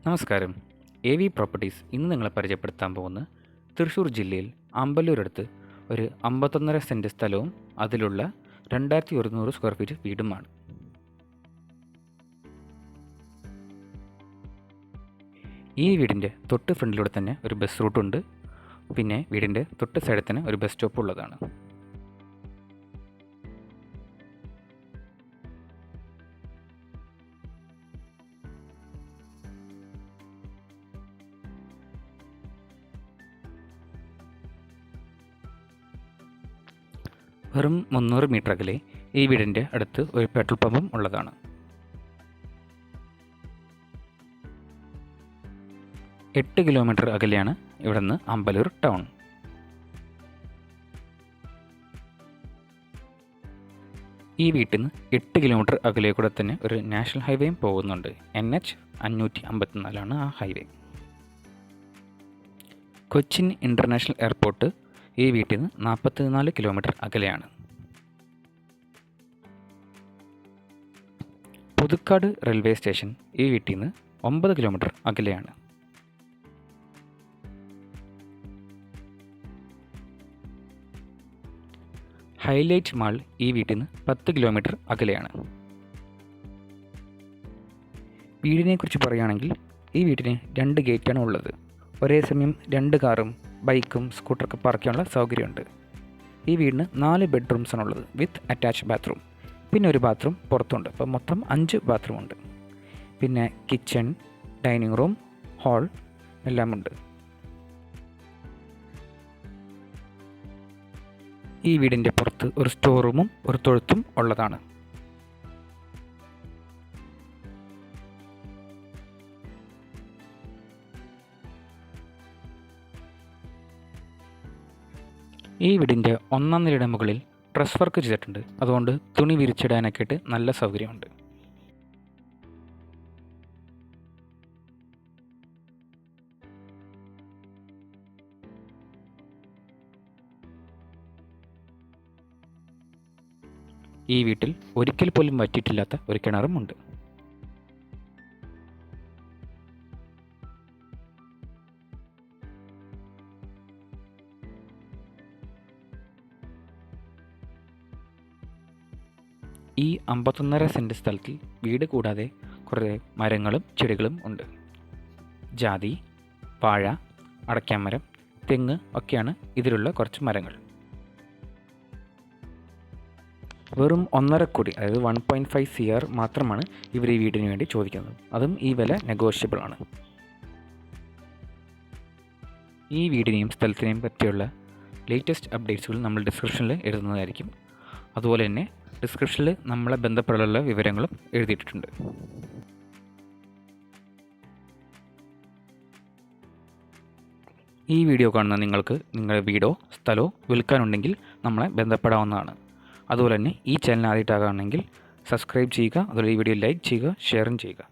നമസ്കാരം. AV properties ഇന്ന് നിങ്ങളെ പരിചയപ്പെടുത്താൻ പോകുന്നത് തൃശ്ശൂർ ജില്ലയിൽ അമ്പലൂരടുത്ത് ഒരു 51.5 സെൻറ്റ് സ്ഥലവും അതിലുള്ള 2100 സ്ക്വയർ ഫീറ്റ് വീടുമാണ്. ഈ വീടിൻ്റെ തൊട്ട് ഫ്രണ്ടിലൂടെ തന്നെ ഒരു ബസ് റൂട്ടുണ്ട്. പിന്നെ വീടിൻ്റെ തൊട്ട് സൈഡിൽ തന്നെ ഒരു ബസ് സ്റ്റോപ്പ് ഉള്ളതാണ്. വെറും 300 മീറ്റർ അകലെ ഈ വീടിൻ്റെ അടുത്ത് ഒരു പെട്രോൾ പമ്പും ഉള്ളതാണ്. എട്ട് കിലോമീറ്റർ അകലെയാണ് ഇവിടെ നിന്ന് അമ്പലൂർ ടൗൺ. ഈ വീട്ടിൽ നിന്ന് 8 കിലോമീറ്റർ അകലെ കൂടെ തന്നെ ഒരു നാഷണൽ ഹൈവേയും പോകുന്നുണ്ട്. NH 554 ആ ഹൈവേ. കൊച്ചിൻ ഇൻ്റർനാഷണൽ എയർപോർട്ട് ഈ വീട്ടിൽ നിന്ന് 44 കിലോമീറ്റർ അകലെയാണ്. പുതുക്കാട് റെയിൽവേ സ്റ്റേഷൻ ഈ വീട്ടിൽ നിന്ന് 9 കിലോമീറ്റർ അകലെയാണ്. ഹൈലൈറ്റ് മാൾ ഈ വീട്ടിൽ നിന്ന് 10 കിലോമീറ്റർ അകലെയാണ്. വീടിനെക്കുറിച്ച് പറയുകയാണെങ്കിൽ ഈ വീട്ടിന് 2 ഗേറ്റാണ് ഉള്ളത്. ഒരേ സമയം 2 കാറും ബൈക്കും സ്കൂട്ടറൊക്കെ പാർക്ക് ചെയ്യാനുള്ള സൗകര്യമുണ്ട്. ഈ വീടിന് 4 ബെഡ്റൂംസാണുള്ളത് വിത്ത് അറ്റാച്ച്ഡ് ബാത്റൂം. പിന്നെ ഒരു ബാത്റൂം പുറത്തുണ്ട്. അപ്പോൾ മൊത്തം 5 ബാത്റൂം ഉണ്ട്. പിന്നെ കിച്ചൺ, ഡൈനിങ് റൂം, ഹാൾ എല്ലാം ഉണ്ട്. ഈ വീടിൻ്റെ പുറത്ത് ഒരു സ്റ്റോർ റൂമും ഒരു തൊഴുത്തും ഉള്ളതാണ്. ഈ വീടിൻ്റെ 1-ാം നിലയുടെ മുകളിൽ ഡ്രസ് വർക്ക് ചെയ്തിട്ടുണ്ട്. അതുകൊണ്ട് തുണി വിരിച്ചിടാനൊക്കെ ആയിട്ട് നല്ല സൗകര്യമുണ്ട്. ഈ വീട്ടിൽ ഒരിക്കൽ പോലും വറ്റിയിട്ടില്ലാത്ത ഒരു കിണറും ഉണ്ട്. ഈ 51.5 സെൻറ്റ് സ്ഥലത്തിൽ വീട് കൂടാതെ കുറേ മരങ്ങളും ചെടികളും ഉണ്ട്. ജാതി, വാഴ, അടയ്ക്കാമരം, തെങ്ങ് ഒക്കെയാണ് ഇതിലുള്ള കുറച്ച് മരങ്ങൾ. വെറും 1.5 കോടി, അതായത് 1.5 CR മാത്രമാണ് ഇവർ ഈ വീടിന് വേണ്ടി ചോദിക്കുന്നത്. അതും ഈ വില നെഗോഷ്യബിൾ ആണ്. ഈ വീടിനെയും സ്ഥലത്തിനെയും പറ്റിയുള്ള ലേറ്റസ്റ്റ് അപ്ഡേറ്റ്സുകൾ നമ്മൾ ഡിസ്ക്രിപ്ഷനിൽ എഴുതുന്നതായിരിക്കും. അതുപോലെ തന്നെ ഡിസ്ക്രിപ്ഷനിൽ നമ്മളെ ബന്ധപ്പെടാനുള്ള വിവരങ്ങളും എഴുതിയിട്ടുണ്ട്. ഈ വീഡിയോ കാണുന്ന നിങ്ങൾക്ക് നിങ്ങളുടെ വീടോ സ്ഥലമോ വിൽക്കാനുണ്ടെങ്കിൽ നമ്മളെ ബന്ധപ്പെടാവുന്നതാണ്. അതുപോലെ തന്നെ ഈ ചാനൽ ആദ്യമായിട്ടാകുകയാണെങ്കിൽ സബ്സ്ക്രൈബ് ചെയ്യുക. അതുപോലെ ഈ വീഡിയോ ലൈക്ക് ചെയ്യുക, ഷെയറും ചെയ്യുക.